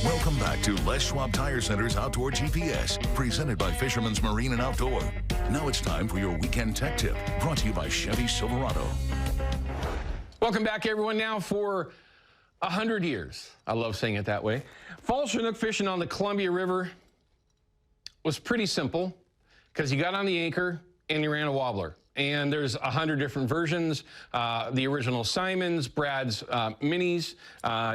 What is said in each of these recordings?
Welcome back to Les Schwab Tire Center's Outdoor GPS, presented by Fisherman's Marine and Outdoor. Now it's time for your weekend tech tip, brought to you by Chevy Silverado. Welcome back, everyone. Now for 100 years, I love saying it that way, fall Chinook fishing on the Columbia River was pretty simple because you got on the anchor and you ran a wobbler. And there's 100 different versions. The original Simons, Brad's minis,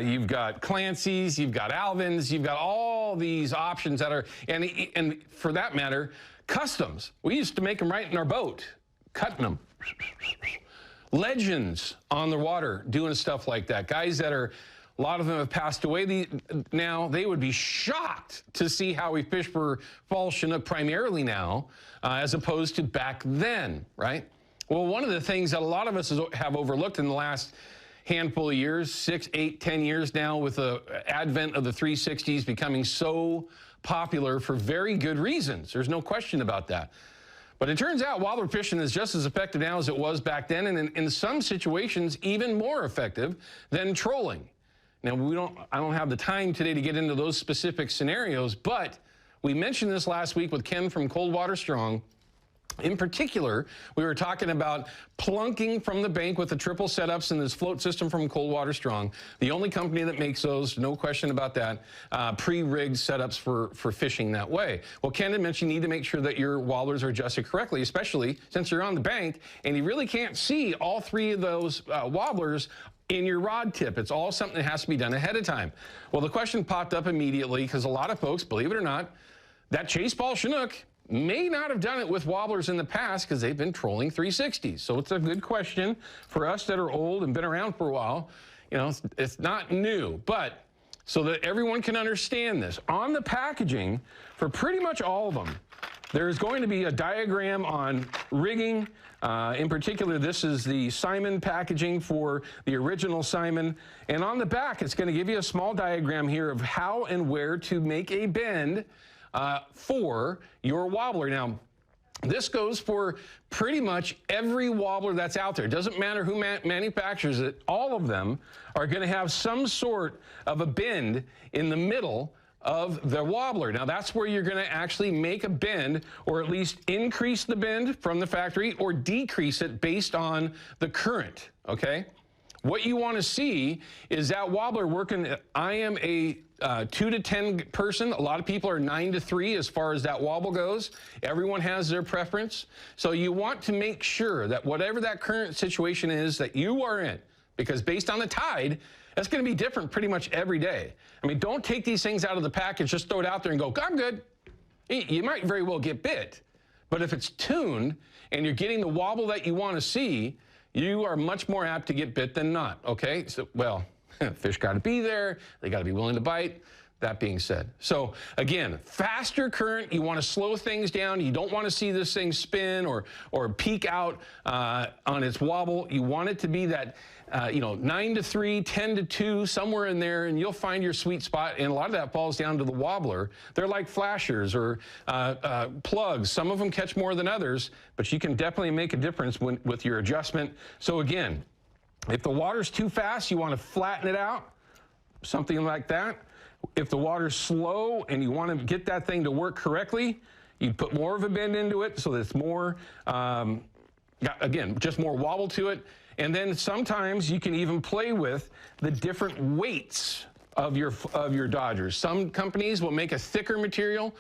you've got Clancy's, you've got Alvin's, you've got all these options that are, and for that matter, customs. We used to make them right in our boat, cutting them. Legends on the water doing stuff like that. Guys that are, a lot of them have passed away now. They would be shocked to see how we fish for fall Chinook primarily now, as opposed to back then, right? Well, one of the things that a lot of us have overlooked in the last handful of years, 6, 8, 10 years now, with the advent of the 360s becoming so popular for very good reasons. There's no question about that. But it turns out wobbler fishing is just as effective now as it was back then, and in some situations even more effective than trolling. Now, I don't have the time today to get into those specific scenarios, but we mentioned this last week with Ken from Coldwater Strong. In particular, we were talking about plunking from the bank with the triple setups and this float system from Coldwater Strong. The only company that makes those, no question about that, pre-rigged setups for fishing that way. Well, Ken had mentioned you need to make sure that your wobblers are adjusted correctly, especially since you're on the bank and you really can't see all three of those wobblers in your rod tip. It's all something that has to be done ahead of time. Well, the question popped up immediately because a lot of folks, believe it or not, that chase ball Chinook may not have done it with wobblers in the past because they've been trolling 360s. So it's a good question for us that are old and been around for a while. You know, it's not new, but so that everyone can understand this, on the packaging for pretty much all of them, there's going to be a diagram on rigging. In particular, this is the Simon packaging for the original Simon. And on the back, it's going to give you a small diagram here of how and where to make a bend for your wobbler. Now, this goes for pretty much every wobbler that's out there. It doesn't matter who manufactures it. All of them are going to have some sort of a bend in the middle of the wobbler. Now, that's where you're going to actually make a bend, or at least increase the bend from the factory or decrease it based on the current, okay? What you want to see is that wobbler working. I am a 2 to 10 person. A lot of people are 9 to 3 as far as that wobble goes. Everyone has their preference. So you want to make sure that whatever that current situation is that you are in, because based on the tide, that's going to be different pretty much every day. I mean, don't take these things out of the package, just throw it out there and go, I'm good. You might very well get bit. But if it's tuned and you're getting the wobble that you want to see, you are much more apt to get bit than not, okay? So, well, fish got to be there. They got to be willing to bite. That being said. So, again, faster current, you want to slow things down. You don't want to see this thing spin or peak out on its wobble. You want it to be that, 9 to 3, 10 to 2, somewhere in there, and you'll find your sweet spot. And a lot of that falls down to the wobbler. They're like flashers or plugs. Some of them catch more than others, but you can definitely make a difference with your adjustment. So, again, if the water's too fast, you want to flatten it out, something like that. If the water's slow and you want to get that thing to work correctly, you put more of a bend into it so that it's more, again, just more wobble to it. And then sometimes you can even play with the different weights of your Dodgers. Some companies will make a thicker material,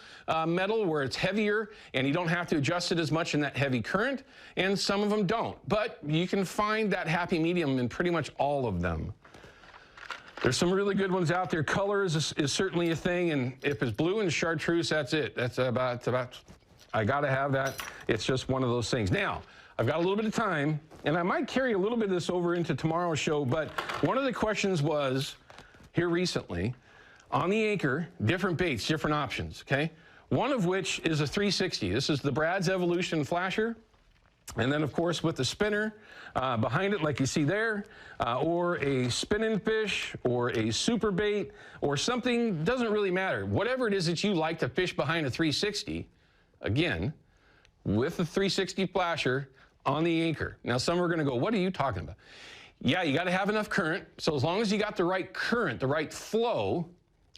metal, where it's heavier and you don't have to adjust it as much in that heavy current, and some of them don't. But you can find that happy medium in pretty much all of them. There's some really good ones out there. Color is certainly a thing, and if it's blue and chartreuse, that's it. That's about, I got to have that. It's just one of those things. Now, I've got a little bit of time, and I might carry a little bit of this over into tomorrow's show, but one of the questions was, here recently, on the anchor, different baits, different options, okay? One of which is a 360. This is the Brad's Evolution Flasher. And then, of course, with the spinner behind it, like you see there, or a spinning fish, or a super bait, or something, doesn't really matter. Whatever it is that you like to fish behind a 360, again, with the 360 flasher on the anchor. Now, some are going to go, what are you talking about? Yeah, you got to have enough current. So as long as you got the right current, the right flow,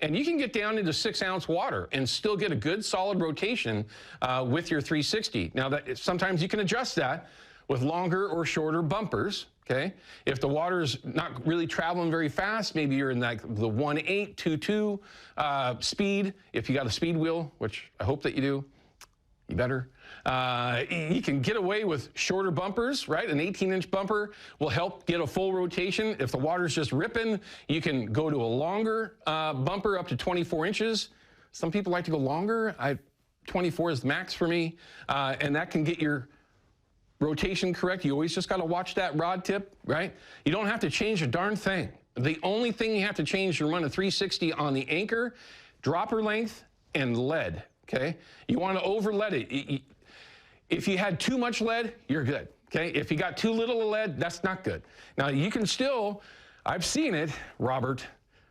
And you can get down into 6-ounce water and still get a good solid rotation with your 360. Now, sometimes you can adjust that with longer or shorter bumpers, okay? If the water's not really traveling very fast, maybe you're in like the 1.8, 2.2 speed. If you got a speed wheel, which I hope that you do, you better. You can get away with shorter bumpers, right? An 18-inch bumper will help get a full rotation. If the water's just ripping, you can go to a longer bumper up to 24 inches. Some people like to go longer. 24 is the max for me, and that can get your rotation correct. You always just got to watch that rod tip, right? You don't have to change a darn thing. The only thing you have to change to run a 360 on the anchor, dropper length, and lead, okay? You want to over lead it. If you had too much lead, you're good, okay? If you got too little lead, that's not good. Now, you can still, I've seen it, Robert,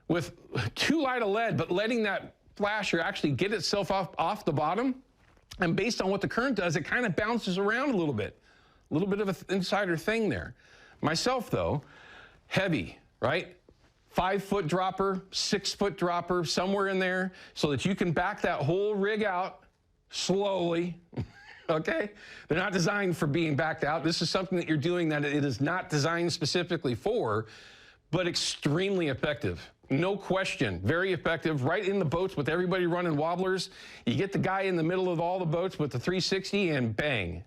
with too light of lead, but letting that flasher actually get itself off the bottom, and based on what the current does, it kind of bounces around a little bit of an insider thing there. Myself, though, heavy, right? 5-foot dropper, 6-foot dropper, somewhere in there, so that you can back that whole rig out slowly. Okay? They're not designed for being backed out. This is something that you're doing that it is not designed specifically for, but extremely effective. No question. Very effective. Right in the boats with everybody running wobblers. You get the guy in the middle of all the boats with the 360 and bang.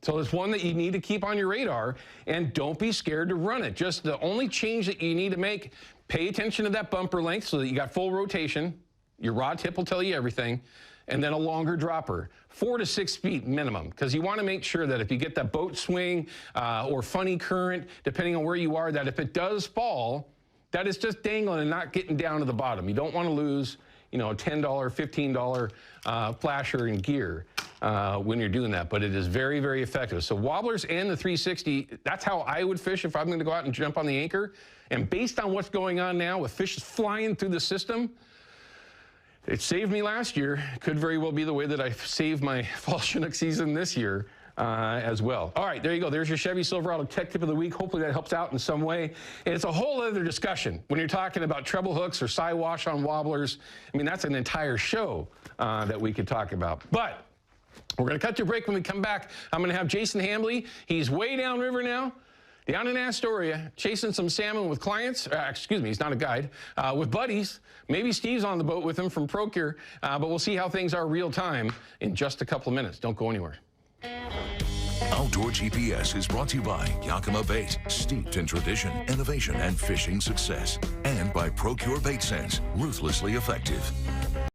So it's one that you need to keep on your radar, and don't be scared to run it. Just the only change that you need to make, pay attention to that bumper length so that you got full rotation. Your rod tip will tell you everything. And then a longer dropper, 4 to 6 feet minimum, because you want to make sure that if you get that boat swing or funny current, depending on where you are, that if it does fall, that it's just dangling and not getting down to the bottom. You don't want to lose, you know, a $10, $15 flasher and gear when you're doing that, but it is very, very effective. So wobblers and the 360, that's how I would fish if I'm going to go out and jump on the anchor. And based on what's going on now with fish flying through the system, it saved me last year. It could very well be the way that I saved my fall Chinook season this year as well. All right, there you go. There's your Chevy Silverado Tech Tip of the Week. Hopefully that helps out in some way. And it's a whole other discussion when you're talking about treble hooks or side wash on wobblers. I mean, that's an entire show that we could talk about. But we're going to cut to a break. When we come back, I'm going to have Jason Hambley. He's way downriver now, down in Astoria, chasing some salmon with clients. Excuse me, he's not a guide. With buddies. Maybe Steve's on the boat with him from Procure, but we'll see how things are real time in just a couple of minutes. Don't go anywhere. Outdoor GPS is brought to you by Yakima Bait, steeped in tradition, innovation, and fishing success. And by Procure Bait Sense, ruthlessly effective.